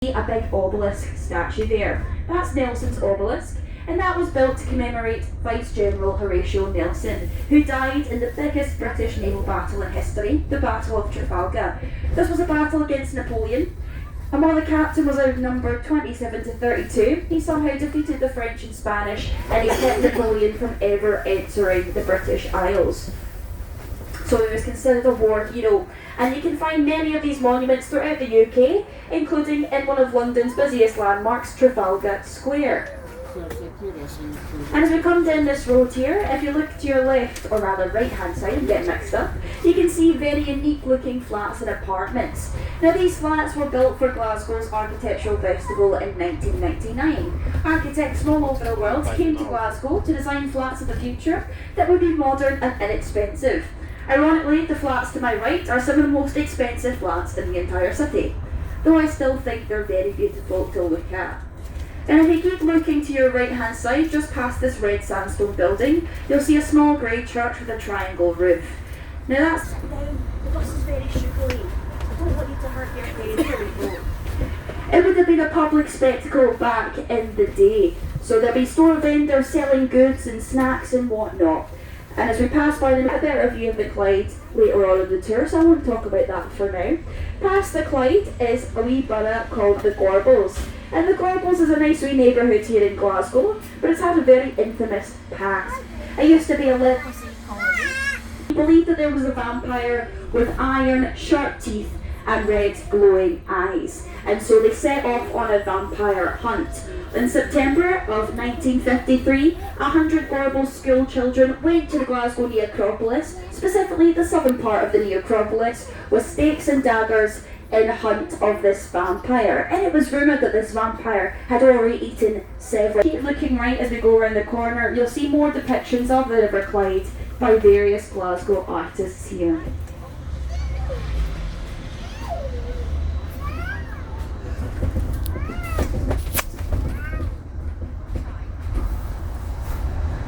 a big obelisk statue there. That's Nelson's obelisk, and that was built to commemorate Vice General Horatio Nelson, who died in the biggest British naval battle in history, the Battle of Trafalgar. This was a battle against Napoleon, and while the captain was outnumbered 27 to 32, he somehow defeated the French and Spanish, and he kept Napoleon from ever entering the British Isles. So it was considered a war hero, and you can find many of these monuments throughout the UK, including in one of London's busiest landmarks, Trafalgar Square. And as we come down this road here, if you look to your left, or rather right hand side, I'm getting mixed up, you can see very unique looking flats and apartments. Now these flats were built for Glasgow's Architectural Festival in 1999. Architects from all over the world came to Glasgow to design flats of the future that would be modern and inexpensive. Ironically, the flats to my right are some of the most expensive flats in the entire city, though I still think they're very beautiful to look at. And if you keep looking to your right hand side, just past this red sandstone building, you'll see a small grey church with a triangle roof. Now that's the bus is very sugary. I don't want you to hurt your head. Here we go. It would have been a public spectacle back in the day. So there'll be store vendors selling goods and snacks and whatnot. And as we pass by them, a better view of the Clyde later on in the tour, so I won't talk about that for now. Past the Clyde is a wee borough called the Gorbals. And the Gorbals is a nice wee neighbourhood here in Glasgow, but it's had a very infamous past. It used to be a leprosy colony. He believed that there was a vampire with iron, sharp teeth and red glowing eyes. And so they set off on a vampire hunt. In September of 1953, 100 Gorbal school children went to the Glasgow necropolis, specifically the southern part of the necropolis, with stakes and daggers in hunt of this vampire. And it was rumoured that this vampire had already eaten several. Keep looking right as we go around the corner, you'll see more depictions of the River Clyde by various Glasgow artists here.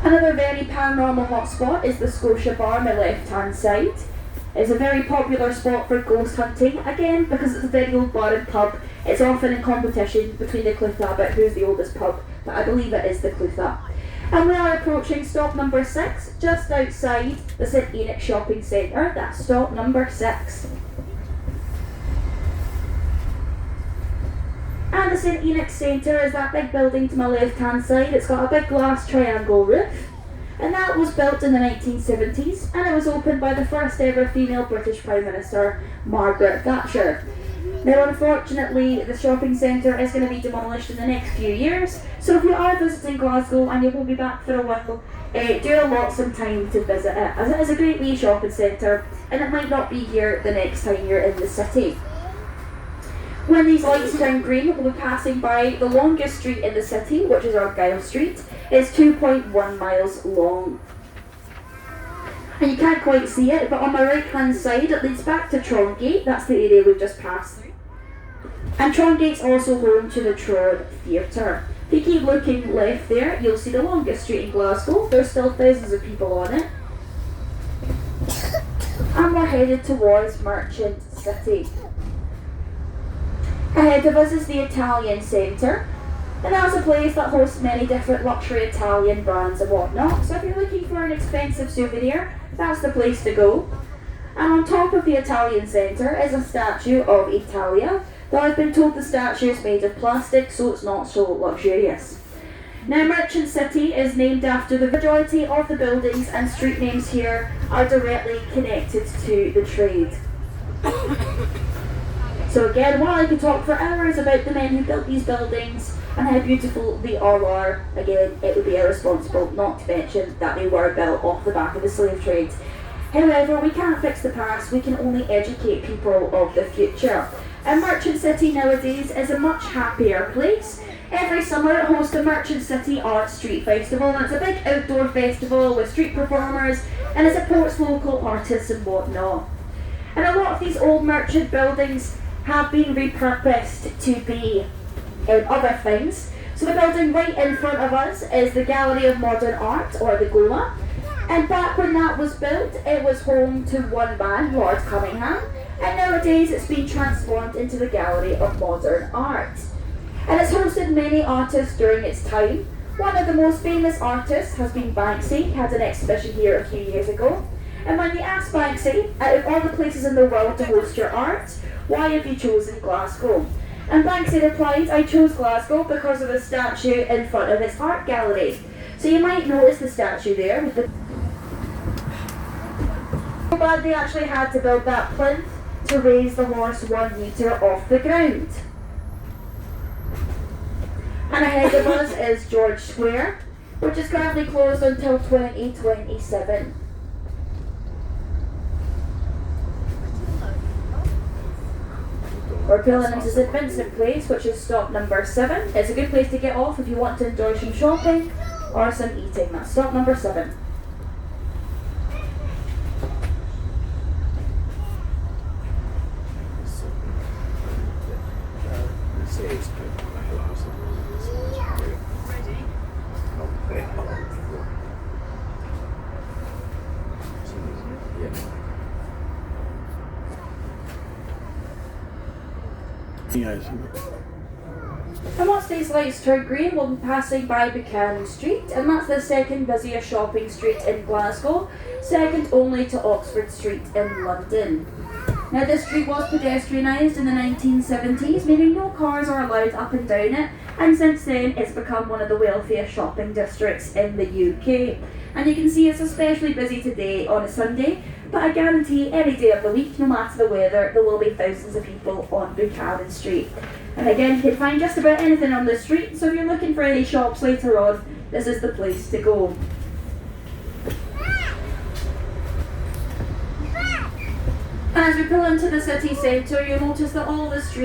Another very paranormal hotspot is the Scotia Bar on my left hand side. It's a very popular spot for ghost hunting, again because it's a very old bar and pub. It's often in competition between the Clutha about who's the oldest pub, but I believe it is the Clutha. And we are approaching stop number 6, just outside the St Enoch Shopping Centre. That's stop number 6. And the St Enoch Centre is that big building to my left hand side. It's got a big glass triangle roof, and that was built in the 1970s, and it was opened by the first ever female British Prime Minister, Margaret Thatcher. Now unfortunately the shopping centre is going to be demolished in the next few years, so if you are visiting Glasgow and you won't be back for a while, do allot some time to visit it, as it is a great wee shopping centre and it might not be here the next time you're in the city. When these lights turn green, we'll be passing by the longest street in the city, which is Argyle Street. It's 2.1 miles long. And you can't quite see it, but on my right hand side it leads back to Trongate. That's the area we've just passed through. And Trongate's also home to the Troad Theatre. If you keep looking left there, you'll see the longest street in Glasgow. There's still thousands of people on it. And we're headed towards Merchant City. Ahead of us is the Italian Centre, and that's a place that hosts many different luxury Italian brands and whatnot, so if you're looking for an expensive souvenir, that's the place to go. And on top of the Italian Centre is a statue of Italia, though I've been told the statue is made of plastic, so it's not so luxurious. Now Merchant City is named after the majority of the buildings and street names here are directly connected to the trade. So again, while I could talk for hours about the men who built these buildings and how beautiful they all are, again, it would be irresponsible not to mention that they were built off the back of the slave trade. However, we can't fix the past, we can only educate people of the future. And Merchant City nowadays is a much happier place. Every summer it hosts the Merchant City Art Street Festival, and it's a big outdoor festival with street performers, and it supports local artists and whatnot. And a lot of these old merchant buildings have been repurposed to be other things. So the building right in front of us is the Gallery of Modern Art, or the GOMA, and back when that was built it was home to one man, Lord Cunningham, and nowadays it's been transformed into the Gallery of Modern Art. And it's hosted many artists during its time. One of the most famous artists has been Banksy. He had an exhibition here a few years ago. And when they asked Banksy, out of all the places in the world to host your art, why have you chosen Glasgow? And Banksy replied, I chose Glasgow because of the statue in front of its art gallery. So you might notice the statue there with the... But they actually had to build that plinth to raise the horse 1 metre off the ground. And ahead of us is George Square, which is currently closed until 2027. We're pulling into St Vincent Place, which is stop number 7. It's a good place to get off if you want to enjoy some shopping or some eating. That's stop number 7. And once these lights turn green, we'll be passing by Buchanan Street, and that's the second busiest shopping street in Glasgow, second only to Oxford Street in London. Now this street was pedestrianised in the 1970s, meaning no cars are allowed up and down it, and since then it's become one of the wealthiest shopping districts in the UK. And you can see it's especially busy today on a Sunday, but I guarantee any day of the week, no matter the weather, there will be thousands of people on Buchanan Street. And again, you can find just about anything on the street, so if you're looking for any shops later on, this is the place to go. And as we pull into the city centre, you'll notice that all the streets